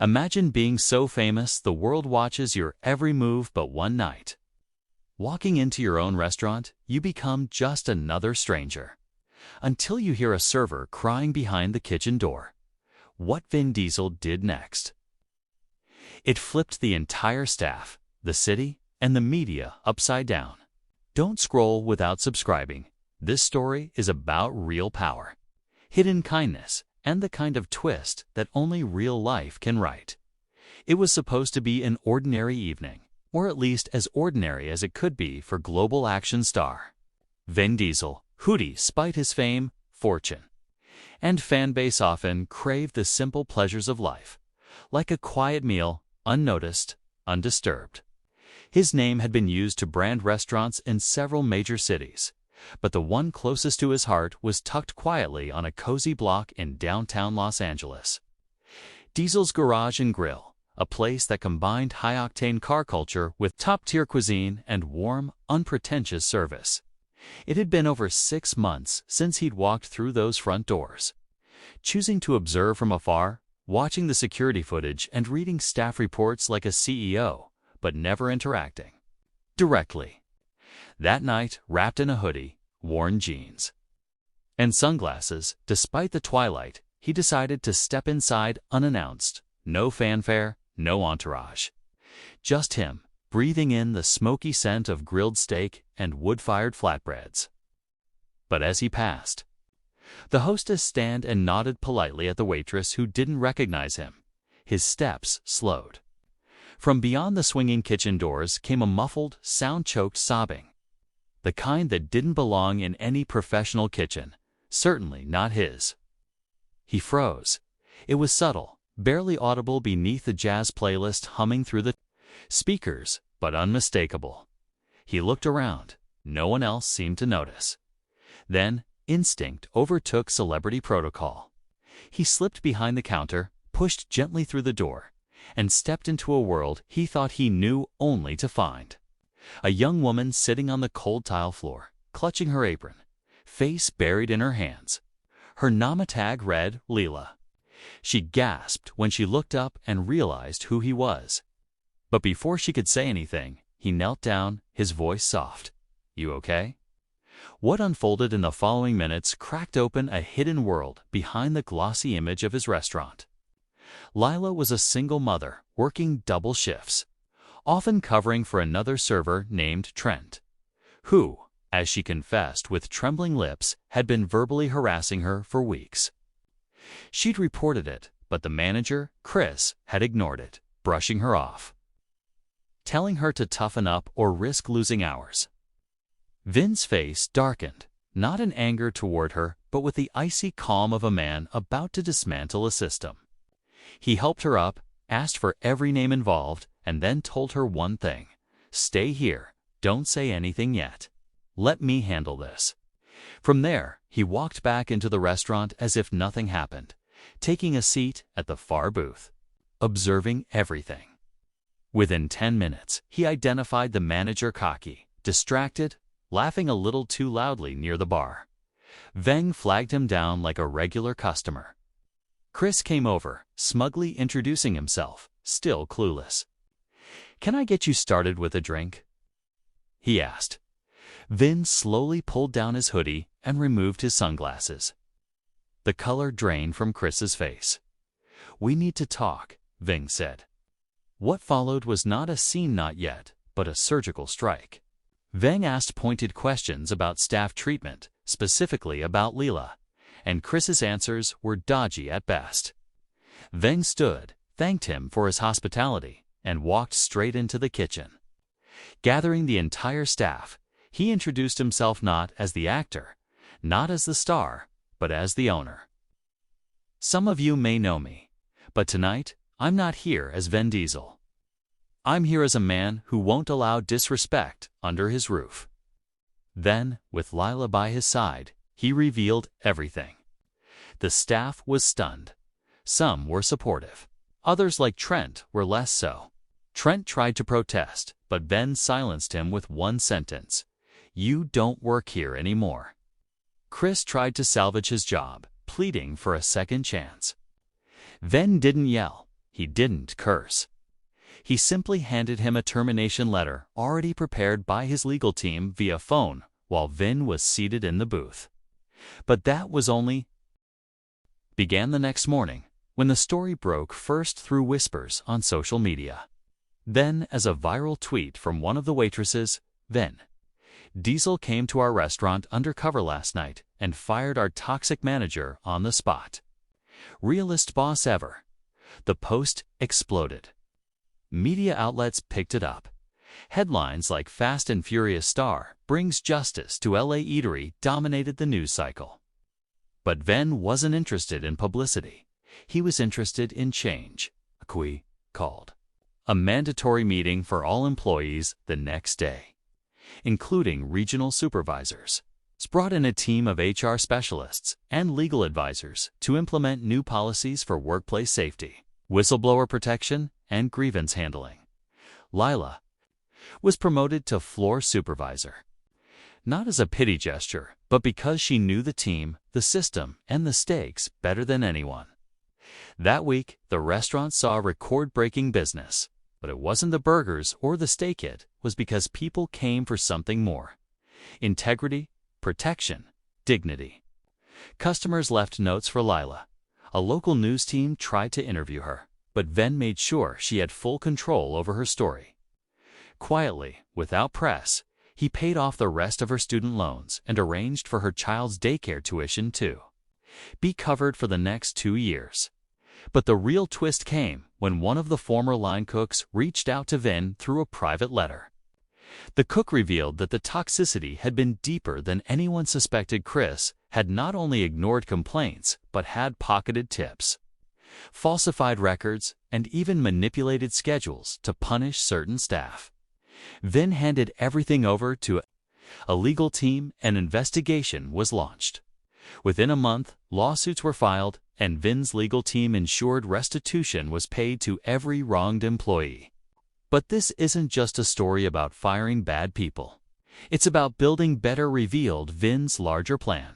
Imagine being so famous the world watches your every move but one night. Walking into your own restaurant, you become just another stranger. Until you hear a server crying behind the kitchen door. What Vin Diesel did next. It flipped the entire staff, the city, and the media upside down. Don't scroll without subscribing. This story is about real power, hidden kindness, and the kind of twist that only real life can write. It was supposed to be an ordinary evening, or at least as ordinary as it could be for global action star Vin Diesel, who, despite his fame, fortune, and fan base, often craved the simple pleasures of life, like a quiet meal, unnoticed, undisturbed. His name had been used to brand restaurants in several major cities, but the one closest to his heart was tucked quietly on a cozy block in downtown Los Angeles. Diesel's Garage and Grill, a place that combined high-octane car culture with top-tier cuisine and warm, unpretentious service. It had been over 6 months since he'd walked through those front doors. Choosing to observe from afar, watching the security footage and reading staff reports like a CEO, but never interacting directly. That night, wrapped in a hoodie, worn jeans, and sunglasses, despite the twilight, he decided to step inside unannounced. No fanfare, no entourage. Just him, breathing in the smoky scent of grilled steak and wood-fired flatbreads. But as he passed, the hostess stand and nodded politely at the waitress who didn't recognize him. His steps slowed. From beyond the swinging kitchen doors came a muffled, sound-choked sobbing. The kind that didn't belong in any professional kitchen, certainly not his. He froze. It was subtle, barely audible beneath the jazz playlist humming through the speakers, but unmistakable. He looked around. No one else seemed to notice. Then, instinct overtook celebrity protocol. He slipped behind the counter, pushed gently through the door, and stepped into a world he thought he knew only to find. A young woman sitting on the cold tile floor, clutching her apron, face buried in her hands. Her nama tag read Leela. She gasped when she looked up and realized who he was. But before she could say anything, he knelt down, his voice soft. "You okay?" What unfolded in the following minutes cracked open a hidden world behind the glossy image of his restaurant. Lila was a single mother, working double shifts, often covering for another server named Trent, who, as she confessed with trembling lips, had been verbally harassing her for weeks. She'd reported it, but the manager, Chris, had ignored it, brushing her off, telling her to toughen up or risk losing hours. Vin's face darkened, not in anger toward her, but with the icy calm of a man about to dismantle a system. He helped her up, asked for every name involved, and then told her one thing: "Stay here, don't say anything yet. Let me handle this." From there, he walked back into the restaurant as if nothing happened, taking a seat at the far booth, observing everything. Within 10 minutes, he identified the manager, cocky, distracted, laughing a little too loudly near the bar. Veng flagged him down like a regular customer. Chris came over, smugly introducing himself, still clueless. "Can I get you started with a drink?" he asked. Vin slowly pulled down his hoodie and removed his sunglasses. The color drained from Chris's face. "We need to talk," Ving said. What followed was not a scene not yet, but a surgical strike. Veng asked pointed questions about staff treatment, specifically about Leela, and Chris's answers were dodgy at best. Veng stood, thanked him for his hospitality, and walked straight into the kitchen. Gathering the entire staff, he introduced himself not as the actor, not as the star, but as the owner. "Some of you may know me, but tonight, I'm not here as Vin Diesel. I'm here as a man who won't allow disrespect under his roof." Then, with Lila by his side, he revealed everything. The staff was stunned. Some were supportive. Others, like Trent, were less so. Trent tried to protest, but Vin silenced him with one sentence: "You don't work here anymore." Chris tried to salvage his job, pleading for a second chance. Vin didn't yell. He didn't curse. He simply handed him a termination letter already prepared by his legal team via phone while Vin was seated in the booth. But that was only began the next morning, when the story broke first through whispers on social media. Then, as a viral tweet from one of the waitresses, Vin Diesel came to our restaurant undercover last night and fired our toxic manager on the spot. Realest boss ever. The post exploded. Media outlets picked it up. Headlines like Fast and Furious star brings justice to LA eatery dominated the news cycle. But Vin wasn't interested in publicity. He was interested in change. He called a mandatory meeting for all employees the next day, including regional supervisors. Brought in a team of HR specialists and legal advisors to implement new policies for workplace safety, whistleblower protection, and grievance handling. Lila was promoted to floor supervisor, not as a pity gesture, but because she knew the team, the system, and the stakes better than anyone. That week, the restaurant saw record-breaking business, but it wasn't the burgers or the steak. It was because people came for something more: integrity, protection, dignity. Customers left notes for Lila. A local news team tried to interview her, but Vin made sure she had full control over her story. Quietly, without press, he paid off the rest of her student loans and arranged for her child's daycare tuition to be covered for the next 2 years. But the real twist came when one of the former line cooks reached out to Vin through a private letter. The cook revealed that the toxicity had been deeper than anyone suspected. Chris had not only ignored complaints, but had pocketed tips, falsified records, and even manipulated schedules to punish certain staff. Vin handed everything over to a legal team. An investigation was launched. Within a month, lawsuits were filed, and Vin's legal team ensured restitution was paid to every wronged employee. But this isn't just a story about firing bad people. It's about building better. Revealed Vin's larger plan.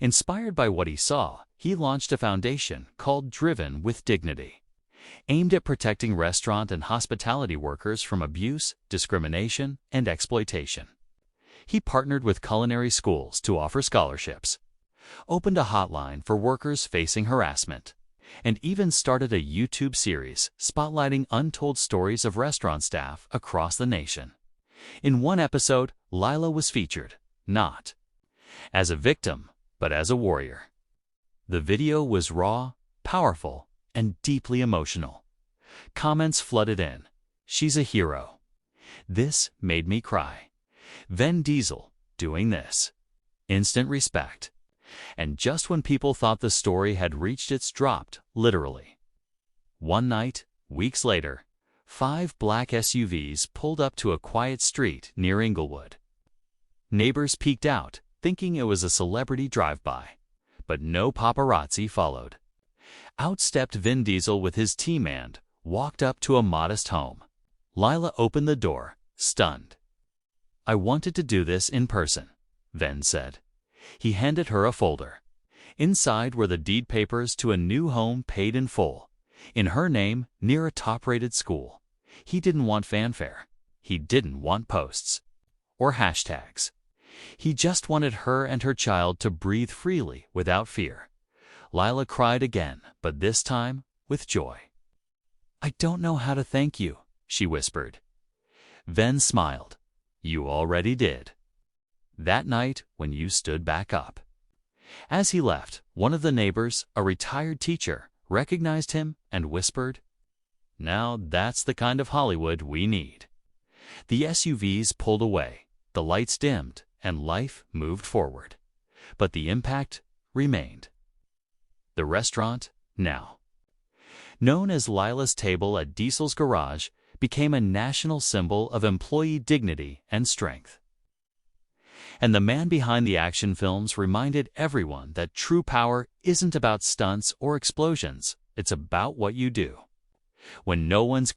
Inspired by what he saw, he launched a foundation called Driven with Dignity, aimed at protecting restaurant and hospitality workers from abuse, discrimination, and exploitation. He partnered with culinary schools to offer scholarships, opened a hotline for workers facing harassment, and even started a YouTube series spotlighting untold stories of restaurant staff across the nation. In one episode, Lila was featured, not as a victim, but as a warrior. The video was raw, powerful, and deeply emotional. Comments flooded in. "She's a hero." "This made me cry." "Vin Diesel doing this." Instant respect. And just when people thought the story had reached its dropped, literally. One night, weeks later, 5 black SUVs pulled up to a quiet street near Inglewood. Neighbors peeked out, thinking it was a celebrity drive-by, but no paparazzi followed. Out stepped Vin Diesel with his team and walked up to a modest home. Lila opened the door, stunned. "I wanted to do this in person," Vin said. He handed her a folder. Inside were the deed papers to a new home paid in full, in her name, near a top-rated school. He didn't want fanfare. He didn't want posts or hashtags. He just wanted her and her child to breathe freely without fear. Lila cried again, but this time with joy. "I don't know how to thank you," she whispered. Vin smiled. "You already did. That night when you stood back up." As he left, one of the neighbors, a retired teacher, recognized him and whispered, "Now that's the kind of Hollywood we need." The SUVs pulled away, the lights dimmed, and life moved forward. But the impact remained. The restaurant, now known as Lila's Table at Diesel's Garage, became a national symbol of employee dignity and strength. And the man behind the action films reminded everyone that true power isn't about stunts or explosions, it's about what you do when no one's